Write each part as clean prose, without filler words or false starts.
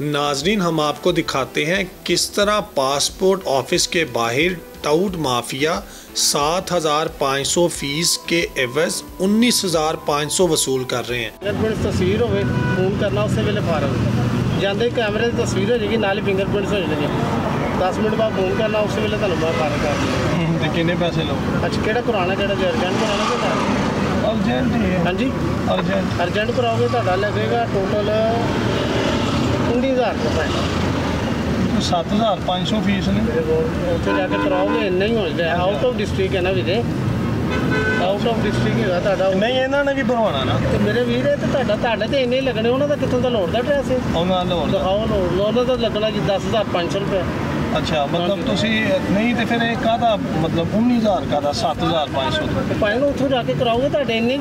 नाजरीन, हम आपको दिखाते हैं किस तरह पासपोर्ट ऑफिस के बाहर टाउट माफिया 7,500 फीस के एवज 19,500 वसूल कर रहे हैं। तस्वीर हो फोन करना उस वेले फारग जाते कैमरे की तस्वीर हो जाएगी, नाल फिंगरप्रिंट्स हो जाएंगे। 10 मिनट बाद फोन करना उस वेले तुहानू मैं फारग कर दूँगा। कितने पैसे लो? अच्छा, केड़ा कराना, केड़ा अर्जेंट कराना कि अर्जेंट ही है। हाँ जी, अर्जेंट कराओगे तो लगेगा टोटल 19,000 रुपये। 7,500 फीस ने उत्थे जाके कराओगे इन्ना ही हो जाए। आउट ऑफ डिस्ट्रिक्ट है ना वीरे, आउट ऑफ डिस्ट्रिक्ट है तुहाडा। नहीं, इन्हां ने भी बनवाना ना ते मेरे वीर ते तुहाडे ते इन्ने ही लगने। उन्हां दा कित्थों दा लोड़ दा ड्रेस है? उन्हां दा लोड़ दिखाओ लोड़, उन्हां दा लगना जी 10,500 रुपये। अच्छा, मतलब तुसी नहीं तो फिर एक कादा मतलब 19,000 का 7,500 भाई उत्थों जाके कराओगे तो इन्ने ही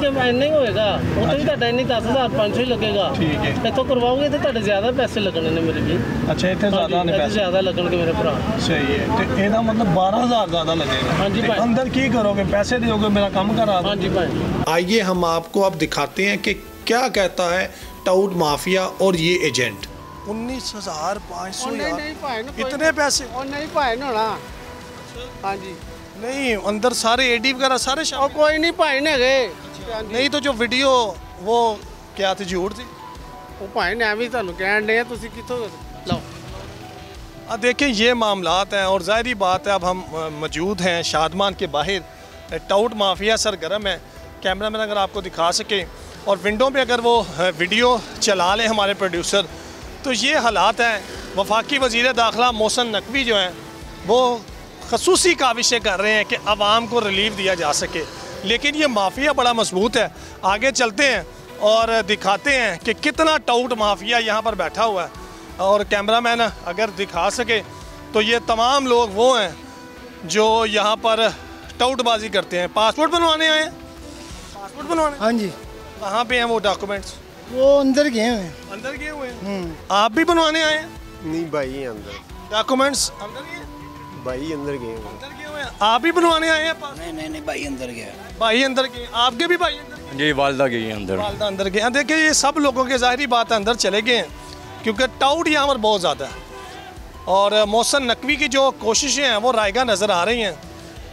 होएगा। उत्थे भी तुहाडा इन्नी 10,500 ही लगेगा। ठीक है, इत्थों करवाओगे तो तुहाडे ज़्यादा पैसे लगने ने मेरे जी। अच्छा, इतने ज़्यादा ने पैसे ज़्यादा लगणगे मेरे भरा। सही है, तो ਇਹਦਾ मतलब 12,000 ज़्यादा लगेगा। हाँ जी भाई। अंदर की करोगे? पैसे दोगे, मेरा काम करा दो। हाँ जी भाई। आइए हम आपको अब दिखाते हैं कि क्या कहता है टाउट माफिया और ये एजेंट। 19,500 इतने पैसे नहीं भाई होना। हाँ जी, नहीं, अंदर सारे एडी वगैरह सारे कोई नहीं भाई ने नहीं, तो जो वीडियो वो क्या थी, झूठ थी? वो भाई ने भी तुहानू कहण डे तुसीं कित्थों लो। अब देखिए ये मामलात हैं और ज़ाहिरी बात है अब हम मौजूद हैं शादमान के बाहर। टाउट माफिया सरगर्म है। कैमरा मैन अगर आपको दिखा सके और विंडो पे अगर वो वीडियो चला लें हमारे प्रोड्यूसर, तो ये हालात हैं। वफाकी वज़ीर दाखिला मोहसिन नकवी जो हैं वो खसूसी काविशें कर रहे हैं कि आवाम को रिलीफ दिया जा सके, लेकिन ये माफिया बड़ा मजबूत है। आगे चलते हैं और दिखाते हैं कि कितना टाउट माफिया यहाँ पर बैठा हुआ है। और कैमरामैन अगर दिखा सके तो ये तमाम लोग वो हैं जो यहाँ पर टाउटबाजी करते हैं। पासपोर्ट बनवाने आए हैं? पासपोर्ट बनवाने? हाँ जी। कहाँ पे हैं वो डॉक्यूमेंट्स? वो अंदर गए हुए। अंदर गए हुए हैं? आप भी बनवाने आए हैं? नहीं भाई, अंदर डॉक्यूमेंट्स अंदर गए? भाई अंदर गए हुए हैं। आप भी बनवाने आए हैं? नहीं भाई अंदर गया। भाई अंदर गए? आपके भी भाई अंदर? जी, वालदा गई अंदर। वालदा अंदर गए। देखिए ये सब लोगों के ज़ाहिरी बात है अंदर चले गए हैं, क्योंकि टाउट यहाँ पर बहुत ज़्यादा है। और मोहसिन नकवी की जो कोशिशें हैं वो रायगा नज़र आ रही हैं।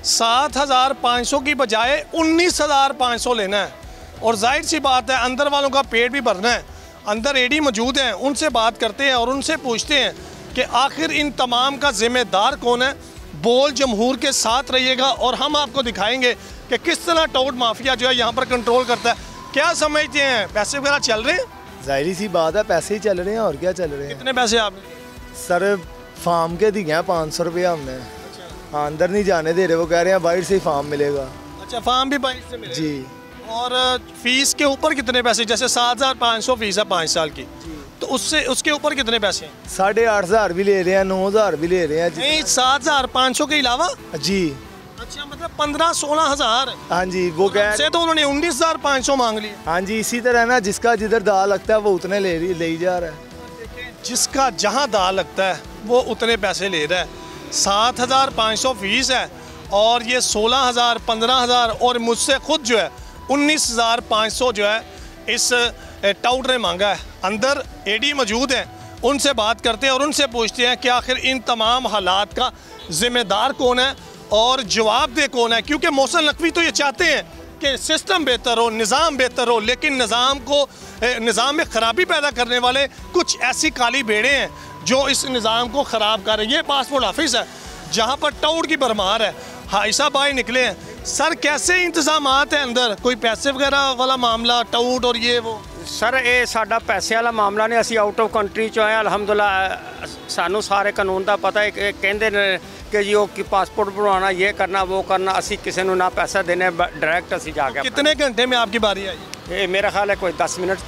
7,500 की बजाय 19,500 लेना है। और जाहिर सी बात है अंदर वालों का पेट भी भरना है। अंदर एडी मौजूद हैं, उनसे बात करते हैं और उनसे पूछते हैं कि आखिर इन तमाम का ज़िम्मेदार कौन है। बोल जमहूर के साथ रहिएगा और हम आपको दिखाएंगे कि किस तरह टाउट माफिया जो है यहाँ पर कंट्रोल करता है। क्या समझते हैं, पैसे वगैरह चल रहे हैं? जाहिर सी बात है, पैसे ही चल रहे हैं और क्या चल रहे हैं। कितने पैसे आपने? सर फार्म के दिए हैं 500 रुपया हमने। हाँ, अंदर नहीं जाने दे रहे, वो कह रहे हैं बाहर से ही फार्म मिलेगा। अच्छा, फार्म भी बाहर से मिलेगा? जी। और फीस के ऊपर कितने पैसे? जैसे 7,500 फीस है 5 साल की, तो उसके ऊपर कितने पैसे हैं? 8,500 भी ले रहे हैं, 9,000 भी ले रहे हैं। नहीं, 7,500 के अलावा? जी। अच्छा, मतलब 15-16 हज़ार। हाँ जी, वो कह से तो उन्होंने 19,500 मांग लिए। हाँ जी, इसी तरह ना जिसका जिधर दाल लगता है वो उतने ले ही जा रहा है। जिसका जहाँ दाल लगता है वो उतने पैसे ले रहा है। 7,500 फीस है और ये 16,000, 15,000 और मुझसे खुद जो है 19,500 जो है इस टाउट ने मांगा है। अंदर एडी मौजूद हैं, उनसे बात करते हैं और उनसे पूछते हैं कि आखिर इन तमाम हालात का ज़िम्मेदार कौन है और जवाबदेह कौन है। क्योंकि मोहसिन नकवी तो ये चाहते हैं कि सिस्टम बेहतर हो, निज़ाम बेहतर हो, लेकिन निज़ाम में ख़राबी पैदा करने वाले कुछ ऐसी काली भेड़ें हैं जो इस निज़ाम को ख़राब कर रही है। ये पासपोर्ट ऑफिस है जहाँ पर टाउट की भरमार है। हाइसा भाई निकले हैं। सर, कैसे इंतजामात हैं अंदर? कोई पैसे वगैरह वाला मामला, टाउट और ये वो? सर, ये साडा पैसे वाला मामला नहीं, असी आउट ऑफ कंट्री चो है। अलहमदुलिल्लाह सानू सारे कानून का पता है। कहते हैं कि जी वो पासपोर्ट बनवाना, ये करना, वो करना। असी किसी को ना पैसा देने, डायरेक्ट असी जाके। कितने घंटे में आपकी बारी आई? ये मेरा ख्याल है कोई 10 मिनट।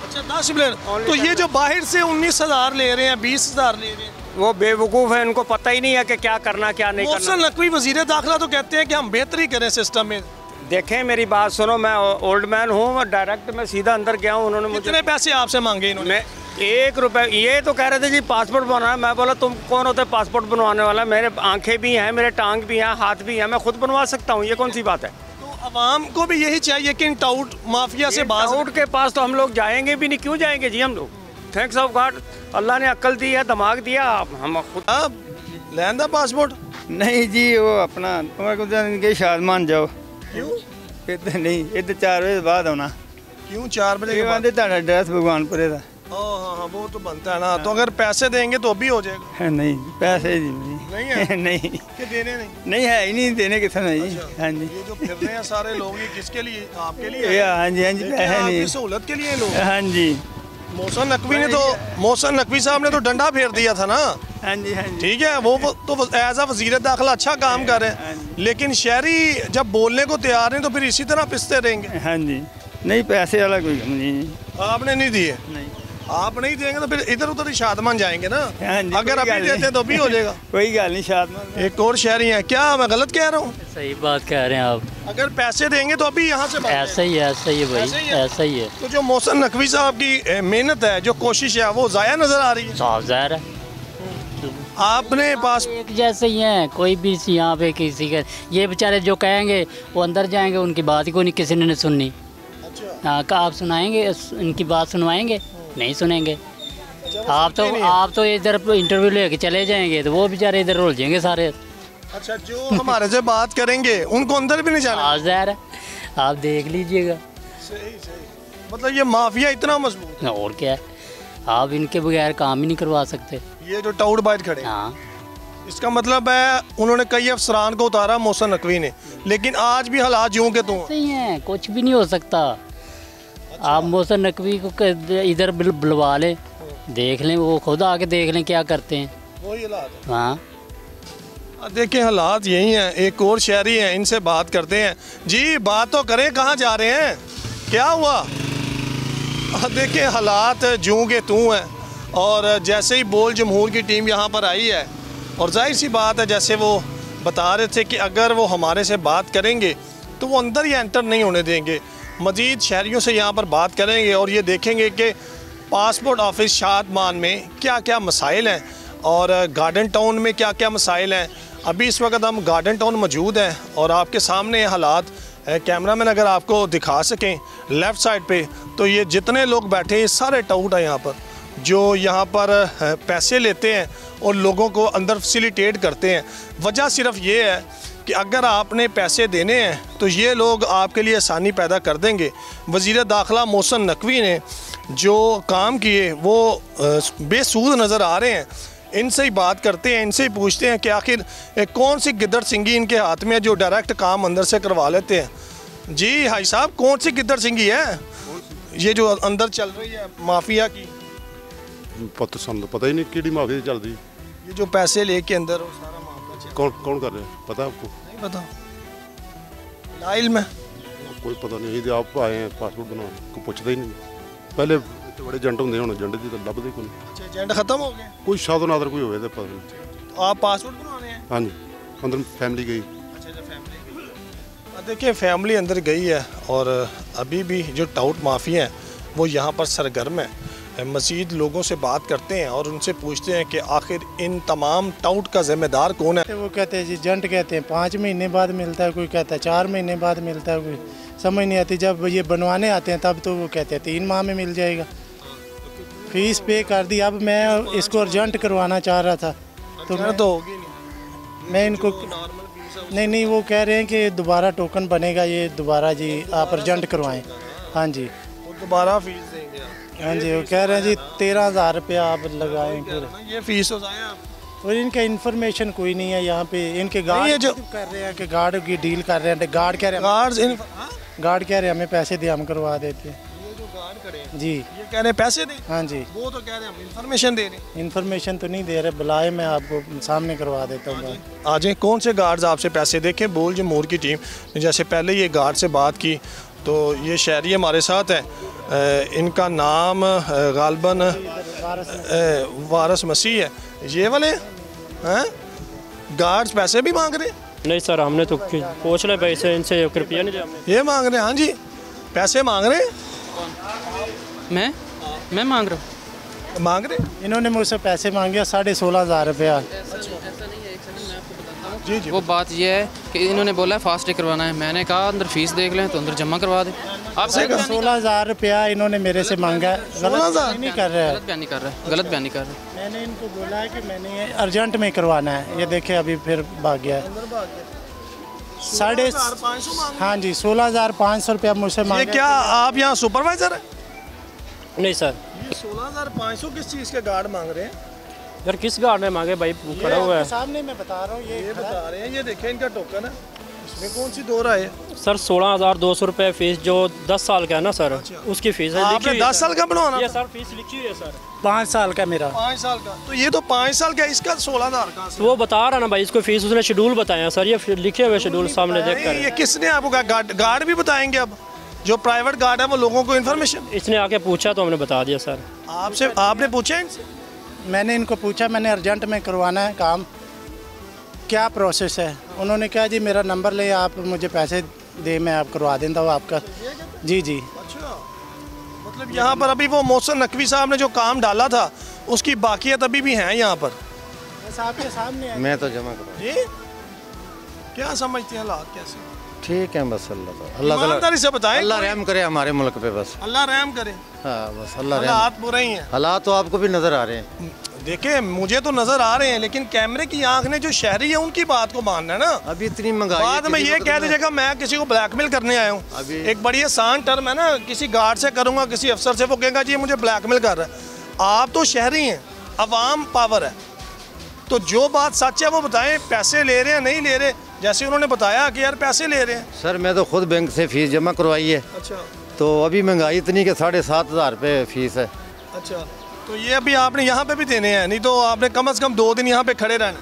अच्छा, 10 मिनट। तो ये जो बाहर से 19,000 ले रहे हैं, 20,000 ले रहे हैं, वो बेवकूफ़ है, उनको पता ही नहीं है कि क्या करना क्या नहीं करना। मोहसिन नकवी वज़ीर दाखिला तो कहते हैं कि हम बेहतरी करें सिस्टम में। देखें मेरी बात सुनो, मैं ओल्ड मैन हूँ, डायरेक्ट मैं सीधा अंदर गया हूँ। उन्होंने मुझे कितने पैसे आपसे मांगे इन्होंने? मैं 1 रुपये। ये तो कह रहे थे जी पासपोर्ट बनवाना है। मैं बोला तुम कौन होते पासपोर्ट बनवाने वाला? मेरे आंखें भी हैं, मेरे टांग भी हैं, हाथ भी हैं, मैं खुद बनवा सकता हूँ। ये कौन सी बात है? तो अवाम को भी यही चाहिए कि इन टाउट माफिया से बात। टाउट के पास तो हम लोग जाएंगे भी नहीं। क्यों जाएंगे जी हम लोग? थैंक्स ऑफ गॉड, अल्लाह ने अक्ल दी है, दिमाग दिया, हम खुद आप लैंदा पासपोर्ट नहीं जी वो अपना के शादमान जाओ क्यों इधर नहीं, इधर 4 बजे बाद आना। क्यों 4 बजे के बाद? आते ਤੁਹਾਡਾ एड्रेस भगवानपुरे ਦਾ। हाँ हाँ वो तो बनता है ना, तो अगर पैसे देंगे तो भी हो जाएगा। नहीं पैसे जी नहीं है? नहीं कि देने नहीं? नहीं है ही नहीं, देने किसे नहीं। हाँ जी ये जो फिर रहे हैं सारे लोग, ये किसके लिए? आपके लिए? हाँ जी, हाँ जी, पैसे आपकी नहीं। सहूलत के लिए लोग। हाँ जी मोहसिन नकवी ने तो, मोहसिन नकवी साहब ने तो डंडा फेर दिया था ना। हाँ जी हाँ जी ठीक है, वो तो एज अ वजीर दाखिला अच्छा काम कर रहे हैं, लेकिन शहरी जब बोलने को तैयार हैं तो फिर इसी तरह पिसते रहेंगे। हाँ जी। नहीं पैसे वाला कोई काम नहीं। आपने नहीं दिए? नहीं आप नहीं देंगे तो फिर इधर उधर ही शादमान जाएंगे ना। हाँ जी, अगर कोई अभी गल देते नहीं। तो भी हो जाएगा। कोई गल नहीं, शादमान एक और शहरी हैं, क्या मैं गलत कह रहा हूँ? सही बात कह रहे हैं आप, अगर पैसे देंगे तो अभी यहाँ से बात ऐसा ही है, ऐसा ही है ऐसा ही भाई, है? ऐसा ही है, तो जो मोहसिन नकवी साहब की मेहनत है, जो कोशिश है, वो ज़ाया नज़र आ रही है। साफ ज़ाहिर है। आपने पास एक जैसे ही हैं, कोई भी यहाँ पे किसी का, ये बेचारे जो कहेंगे वो अंदर जाएंगे, उनकी बात ही कोई नहीं किसी ने सुननी। हाँ का आप सुनाएंगे, इनकी बात सुनवाएंगे? नहीं सुनेंगे। आप तो इधर इंटरव्यू लेके चले जाएंगे तो वो बेचारे इधर रुल जाएंगे सारे। अच्छा, जो हमारे से बात करेंगे उनको अंदर भी नहीं जाना। साफ ज़ाहिर है, आप देख लीजिएगा। सही सही, मतलब ये माफिया इतना मजबूत है। और क्या है, आप इनके बगैर काम ही नहीं करवा सकते। ये जो टाउट बाइट खड़े हैं, हाँ इसका मतलब है उन्होंने कई अफसरान को उतारा मोहसिन नकवी ने, लेकिन आज भी हालात यूं के तो सही है, कुछ भी नहीं हो सकता। आप मोहसिन नकवी को इधर बुलवा लें, देख लें, वो खुद आके देख लें क्या करते हैं। वही हालात है। हाँ देखें हालात यही हैं। एक और शहरी हैं, इनसे बात करते हैं। जी बात तो करें, कहाँ जा रहे हैं, क्या हुआ? देखें हालात जूं के तूं हैं, और जैसे ही बोल जमहूर की टीम यहाँ पर आई है, और जाहिर सी बात है जैसे वो बता रहे थे कि अगर वो हमारे से बात करेंगे तो वो अंदर ही एंटर नहीं होने देंगे, मज़ीद शहरियों से यहाँ पर बात करेंगे और ये देखेंगे कि पासपोर्ट ऑफिस शादमान में क्या क्या मसाइल हैं और गार्डन टाउन में क्या क्या मसाइल हैं। अभी इस वक्त हम गार्डन टाउन मौजूद हैं और आपके सामने हालात कैमरामैन अगर आपको दिखा सकें लेफ़्ट साइड पे, तो ये जितने लोग बैठे हैं ये सारे टाउट हैं यहाँ पर, जो यहाँ पर पैसे लेते हैं और लोगों को अंदर फैसिलिटेट करते हैं। वजह सिर्फ ये है कि अगर आपने पैसे देने हैं तो ये लोग आपके लिए आसानी पैदा कर देंगे। वज़ीर दाखिला मोहसिन नकवी ने जो काम किए वो बेसूद नज़र आ रहे हैं। इनसे ही बात करते हैं, इनसे ही पूछते हैं कि आखिर कौन सी गिद्दड़ सिंगी इनके हाथ में है जो डायरेक्ट काम अंदर से करवा लेते हैं। जी भाई साहब, कौन सी गिद्दड़ सिंगी है ये जो अंदर चल रही है माफिया की? पता ਸਾਨੂੰ पता ही नहीं ਕਿਹੜੀ ਮਾਫੀਆ ਚੱਲ ਰਹੀ। ये जो पैसे लेके अंदर वो सारा मामला चल कौन कौन कर रहे हैं पता है आपको? नहीं पता, लाइल में कोई पता नहीं। ये आप आए हैं पासपोर्ट बनाने को पूछता ही नहीं। पहले तो बड़े एजेंट होंगे, हुण एजेंट दी तो लभदे कोई नहीं। अच्छा, एजेंट खत्म हो गया। कोई शादो नादर कोई होवे तो पता नहीं। तो आप पासपोर्ट बनवाने हैं? हाँ जी, अंदर फैमिली गई। अच्छा, फैमिली गई। देखिए फैमिली अंदर गई है और अभी भी जो टाउट माफिया हैं वो यहाँ पर सरगर्म है। मज़ीद लोगों से बात करते हैं और उनसे पूछते हैं कि आखिर इन तमाम टाउट का ज़िम्मेदार कौन है। वो कहते हैं जी जंट कहते हैं 5 महीने बाद मिलता है, कोई कहता है 4 महीने बाद मिलता है, कोई समझ नहीं आती। जब ये बनवाने आते हैं तब तो वो कहते हैं 3 माह में मिल जाएगा। फीस पे कर दी। अब मैं इसको अर्जेंट करवाना चाह रहा था तो मैं होगी नहीं, मैं इनको नहीं वो कह रहे हैं कि दोबारा टोकन बनेगा, ये दोबारा जी आप अर्जेंट करवाएं। हाँ जी, वो दोबारा फीस देंगे। हाँ जी, वो कह रहे हैं जी 13,000 रुपया आप लगाएं फिर। ये फीस हो जाए आप। और इनका इन्फॉर्मेशन कोई नहीं है यहाँ पे। इनके ये गार्ड जो कर रहे हैं कि गार्ड की डील कर रहे हैं। गार्ड कह रहे हैं गार्ड कह रहे हैं हमें पैसे दे, हम करवा देते हैं। ये जो गार्ड खड़े हैं जी, ये कह रहे हैं पैसे दें। हाँ जी, वो तो कह रहे हैं हम इन्फॉर्मेशन दे रहे हैं। इन्फॉर्मेशन तो नहीं दे रहे, बुलाए मैं आपको सामने करवा देता हूँ। आ जाए, कौन से गार्ड्स आपसे पैसे देखें। बोल जमहूर की टीम ने जैसे पहले ये गार्ड से बात की तो ये शहरी हमारे साथ है, इनका नाम गालबन वारस मसीह है। ये वाले हैं गार्ड्स पैसे भी मांग रहे हैं? नहीं सर, हमने तो पूछ ले पैसे इनसे, कृपया नहीं जाए। ये मांग रहे हैं? हाँ जी, पैसे मांग रहे हैं। मैं मांग रहा हूँ। मांग रहे हैं? इन्होंने मुझसे पैसे मांगे 16,500 रुपया। जी जी। वो बात ये है कि इन्होंने बोला है फास्ट करवाना है, मैंने कहा अंदर फीस देख लें तो अंदर जमा करवा दें। आप 16,000 रुपया इन्होंने मेरे से मांगा है। गलत नहीं कर रहे हैं, गलत बयान नहीं कर रहे, गलत बयान नहीं कर रहे। मैंने इनको बोला है कि मैंने अर्जेंट में करवाना है, ये देखे अभी फिर भाग गया है। साढ़े हाँ जी 16,500 रुपया मुझसे ये मांगा। क्या आप यहाँ सुपरवाइजर है? नहीं सर, ये 16,500 किस चीज़ के गार्ड मांग रहे हैं? यार किस गार्ड ने मांगे भाई, खड़ा हुआ है। सामने मैं बता रहा हूँ, ये बता रहे हैं, ये देखें इनका टोकन है, इसमें कौन सी दो राय है? सर 16,200 रुपये फीस जो 10 साल का है ना सर, उसकी फीस है। आपने 10 साल का बनवाना? ये सर फीस लिखी हुई है सर। 5 साल का मेरा। 5 साल का, तो ये तो 5 साल का, इसका 16,000 का। तो वो बता रहा ना भाई, इसको फीस उसने शेड्यूल बताया सर, ये लिखे हुए शेड्यूल सामने देख कर। ये किसने आपको कहा? गार्ड भी बताएंगे अब, जो प्राइवेट गार्ड है वो लोगों को इन्फॉर्मेशन। इसने आके पूछा तो हमने बता दिया सर। आपसे आपने पूछा इनसे? मैंने इनको पूछा, मैंने अर्जेंट में करवाना है काम, क्या प्रोसेस है? उन्होंने कहा जी मेरा नंबर ले, आप मुझे पैसे दे, मैं आप करवा देता हूँ आपका। जी जी। अच्छा, मतलब यहाँ पर अभी वो मोहसिन नकवी साहब ने जो काम डाला था उसकी बाकियत अभी भी हैं यहाँ पर? बस आपके सामने है। मैं तो जमा करूँ। जी, क्या समझते हैं हालात कैसे? ठीक है बस, अल्लाह ईमानदारी से बताएं। अल्लाह रहम करे हमारे मुल्क पे बस। अल्लाह रहम करे। हाँ बस अल्लाह रहम। हालात बुरे ही हैं। हालात तो आपको भी नज़र आ रहे हैं। देखिए मुझे तो नजर आ रहे हैं, लेकिन कैमरे की आंख ने जो शहरी है उनकी बात को मानना है ना। अभी इतनी महंगाई, बाद में ये कह दीजिएगा मैं किसी को ब्लैकमेल करने आया हूँ। एक बड़ी आसान टर्म है ना, किसी गार्ड से करूँगा, किसी अफसर से, वो कहेगा जी मुझे ब्लैकमेल कर रहा है। आप तो शहरी हैं, अवाम पावर है, तो जो बात सच है वो बताएं। पैसे ले रहे हैं नहीं ले रहे, जैसे उन्होंने बताया कि यार पैसे ले रहे हैं। सर मैं तो खुद बैंक से फीस जमा करवाई है। अच्छा, तो अभी महंगाई इतनी कि 7,500 रुपये फीस है। अच्छा, तो ये अभी आपने यहाँ पे भी देने हैं? नहीं तो आपने कम से कम 2 दिन यहाँ पे खड़े रहना?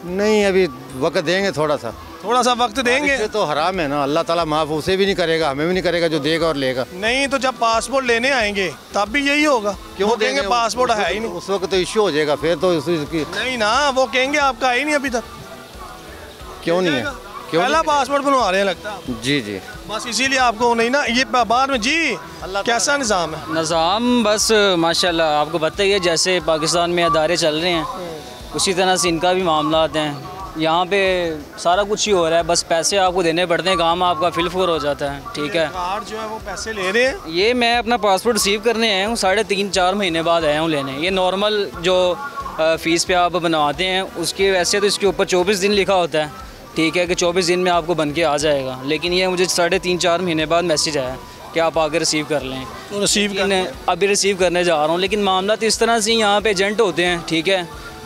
नहीं, अभी वक्त देंगे, थोड़ा सा वक्त देंगे। तो हराम है ना, अल्लाह ताला माफ़ उसे भी नहीं करेगा, हमें भी नहीं करेगा, जो देगा और लेगा। नहीं तो जब पासपोर्ट लेने आएंगे तब भी यही होगा। क्यों देंगे? पासपोर्ट है ही नहीं उस वक्त, तो इश्यू हो जाएगा फिर तो उसकी। नहीं ना, वो कहेंगे आपका है ही नहीं अभी तक। क्यों नहीं है? पहला पासपोर्ट बनवा रहे हैं लगता है। जी जी, बस इसीलिए आपको नहीं ना ये बाद में। जी कैसा निज़ाम है? निज़ाम बस माशाल्लाह आपको पता ही है, जैसे पाकिस्तान में अदारे चल रहे हैं उसी तरह से इनका भी मामला हैं। यहाँ पे सारा कुछ ही हो रहा है, बस पैसे आपको देने पड़ते हैं, काम आपका फिलफोर हो जाता है। ठीक है, गार्ड जो है वो पैसे ले रहे हैं। ये मैं अपना पासपोर्ट रिसीव करने आया हूँ, 3.5-4 महीने बाद आया हूँ लेने। ये नॉर्मल जो फ़ीस पे आप बनवाते हैं उसके, वैसे तो इसके ऊपर 24 दिन लिखा होता है, ठीक है, कि 24 दिन में आपको बन के आ जाएगा। लेकिन ये मुझे 3.5-4 महीने बाद मैसेज आया कि आप आगे रिसीव कर लें। तो रिसीव करने अभी रिसीव करने जा रहा हूँ। लेकिन मामला तो इस तरह से यहाँ पे एजेंट होते हैं, ठीक है,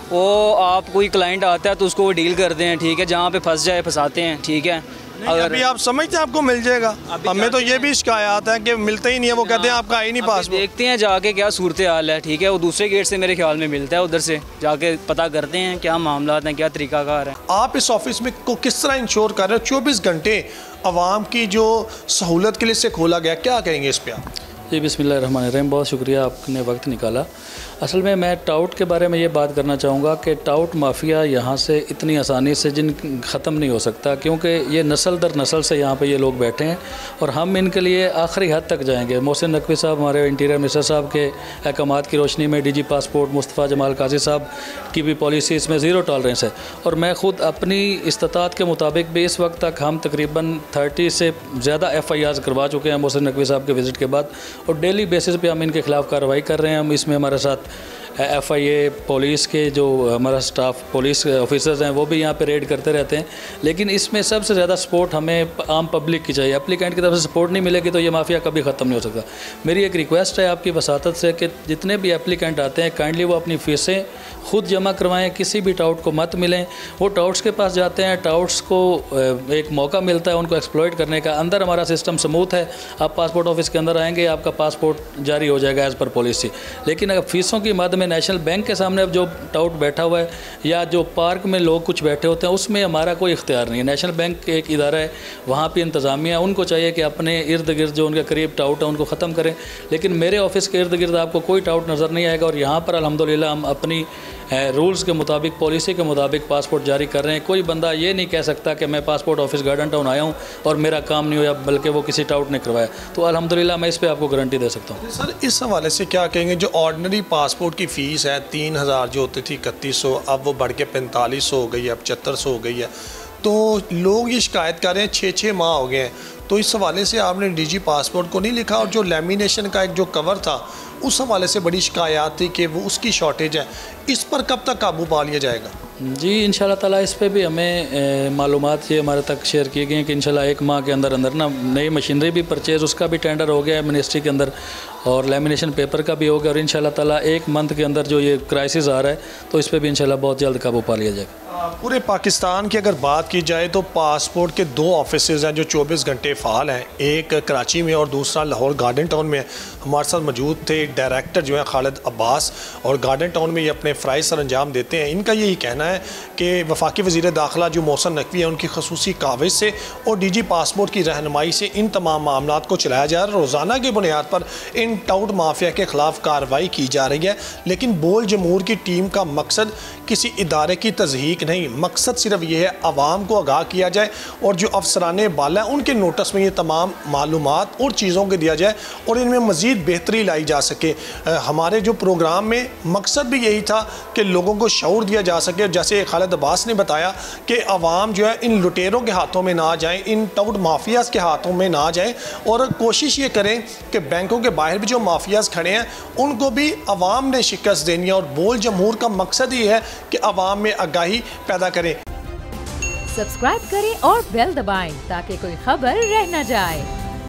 वो आप कोई क्लाइंट आता है तो उसको वो डील करते हैं, ठीक है, जहाँ पे फंस जाए फंसाते हैं, ठीक है। अगर अभी आप समझते हैं आपको मिल जाएगा? हमें तो ये भी शिकायत है कि मिलता ही नहीं है, वो कहते हैं आपका ही नहीं पासपोर्ट। देखते हैं जाके क्या सूरत हाल है, ठीक है, वो दूसरे गेट से मेरे ख्याल में मिलता है, उधर से जाके पता करते हैं क्या मामला हैं, क्या तरीकाकार है। आप इस ऑफिस में को किस तरह इंश्योर कर रहे हो 24 घंटे आवाम की जो सहूलत के लिए से खोला गया, क्या कहेंगे इस पर आप? जी बिस्मिल्लाहिर्रहमानिर्रहीम, बहुत शुक्रिया आपने वक्त निकाला। असल में मैं टाउट के बारे में ये बात करना चाहूँगा कि टाउट माफिया यहाँ से इतनी आसानी से ख़त्म नहीं हो सकता, क्योंकि ये नस्ल दर नस्ल से यहाँ पे ये लोग बैठे हैं और हम इनके लिए आखिरी हद तक जाएंगे। मोहसिन नकवी साहब हमारे इंटीरियर मिनिस्टर साहब के अहकामात की रोशनी में DG पासपोर्ट मुस्तफ़ा जमाल काजी साहब की भी पॉलिसी इसमें ज़ीरो टॉलरेंस है। और मैं ख़ुद अपनी इस्तात के मुताबिक भी इस वक्त तक हम तकरीबन 30 से ज़्यादा FIRs करवा चुके हैं मोहसिन नकवी साहब के विज़िट के बाद, और डेली बेसिस पे हम इनके ख़िलाफ़ कार्रवाई कर रहे हैं। हम इसमें हमारे साथ FIA पुलिस के जो हमारा स्टाफ पुलिस ऑफिसर्स हैं वो भी यहाँ पे रेड करते रहते हैं। लेकिन इसमें सबसे ज़्यादा सपोर्ट हमें आम पब्लिक की चाहिए। एप्लीकेंट की तरफ से सपोर्ट नहीं मिलेगी तो ये माफिया कभी ख़त्म नहीं हो सकता। मेरी एक रिक्वेस्ट है आपकी वसातत से कि जितने भी एप्लीकेंट आते हैं काइंडली वो अपनी फ़ीसें खुद जमा करवाएं, किसी भी टाउट को मत मिलें। वो टाउट्स के पास जाते हैं, टाउट्स को एक मौका मिलता है उनको एक्सप्लॉइट करने का। अंदर हमारा सिस्टम स्मूथ है, आप पासपोर्ट ऑफिस के अंदर आएंगे आपका पासपोर्ट जारी हो जाएगा एज़ पर पॉलिसी। लेकिन अगर फ़ीसों की मद में नेशनल बैंक के सामने अब जो टाउट बैठा हुआ है या जो पार्क में लोग कुछ बैठे होते हैं उसमें हमारा कोई इख्तियार नहीं है। नेशनल बैंक एक इदारा है, वहाँ पे इंतज़ामिया, उनको चाहिए कि अपने इर्द गिर्द जो उनके करीब टाउट है उनको ख़त्म करें। लेकिन मेरे ऑफिस के इर्द गिर्द आपको कोई टाउट नज़र नहीं आएगा और यहाँ पर अल्हम्दुलिल्लाह हम अपनी रूल्स के मुताबिक, पॉलिसी के मुताबिक पासपोर्ट जारी कर रहे हैं। कोई बंदा ये नहीं कह सकता कि मैं पासपोर्ट ऑफिस गार्डन टाउन आया हूँ और मेरा काम नहीं हुआ, बल्कि वो किसी टाउट ने करवाया। तो अल्हम्दुलिल्लाह मैं इस पर आपको गारंटी दे सकता हूँ। सर इस हवाले से क्या कहेंगे, जो ऑर्डिनरी पासपोर्ट की फ़ीस है 3000 जो होती थी 3100, अब वो बढ़ के 4500 हो गई है, अब 7400 हो गई है। तो लोग ये शिकायत कर रहे हैं 6-6 माह हो गए हैं। तो इस हवाले से आपने डीजी पासपोर्ट को नहीं लिखा, और जो लैमिनेशन का एक जो कवर था उस हवाले से बड़ी शिकायत थी कि वो उसकी शॉर्टेज है, इस पर कब तक काबू पा लिया जाएगा? जी इंशाल्लाह ताला इस पे भी हमें मालूमात ये हमारे तक शेयर किए गए हैं कि इंशाल्लाह 1 माह के अंदर अंदर ना नई मशीनरी भी परचेज़, उसका भी टेंडर हो गया है मिनिस्ट्री के अंदर, और लैमिनेशन पेपर का भी हो गया, और इंशाल्लाह ताला 1 मंथ के अंदर जो ये क्राइसिस आ रहा है तो इस पे भी इंशाल्लाह बहुत जल्द काबू पा लिया जाएगा। पूरे पाकिस्तान की अगर बात की जाए तो पासपोर्ट के 2 ऑफिसेज हैं जो 24 घंटे फ़ाल हैं, एक कराची में और दूसरा लाहौर गार्डन टाउन में। हमारे साथ मौजूद थे डायरेक्टर जो है खालिद अब्बास, और गार्डन टाउन में ये अपने फ़राइज़ सर अंजाम देते हैं। इनका यही कहना है कि वफाकी वज़ीर दाखिला जो मोहसिन नकवी है उनकी खसूसी काविज़ से और डीजी पासपोर्ट की रहनुमाई से इन तमाम मामलात को चलाया जा रहा है। रोज़ाना की बुनियाद पर इन टाउट माफिया के ख़िलाफ़ कार्रवाई की जा रही है, लेकिन बोल जमहूर की टीम का मकसद किसी इदारे की तज़हीक नहीं, मकसद सिर्फ ये है आवाम को आगाह किया जाए और जो अफसराने बाला है उनके नोटिस में ये तमाम मालूमात और चीज़ों के दिया जाए और इनमें मज़ीद बेहतरी लाई जा सके। हमारे जो प्रोग्राम में मकसद भी यही था कि लोगों को शऊर दिया जा सके। जैसे खालिद अब्बास ने बताया कि आवाम जो है इन लुटेरों के हाथों में ना जाएँ, इन टाउट माफियाज़ के हाथों में ना जाएँ, और कोशिश ये करें कि बैंकों के बाहर भी जो माफियाज़ खड़े हैं उनको भी आवाम ने शिकस्त देनी है। और बोल जमहूर का मकसद ही है कि आवाम में आगाही पैदा करें। सब्सक्राइब करें और बेल दबाएं ताकि कोई खबर रह न जाए।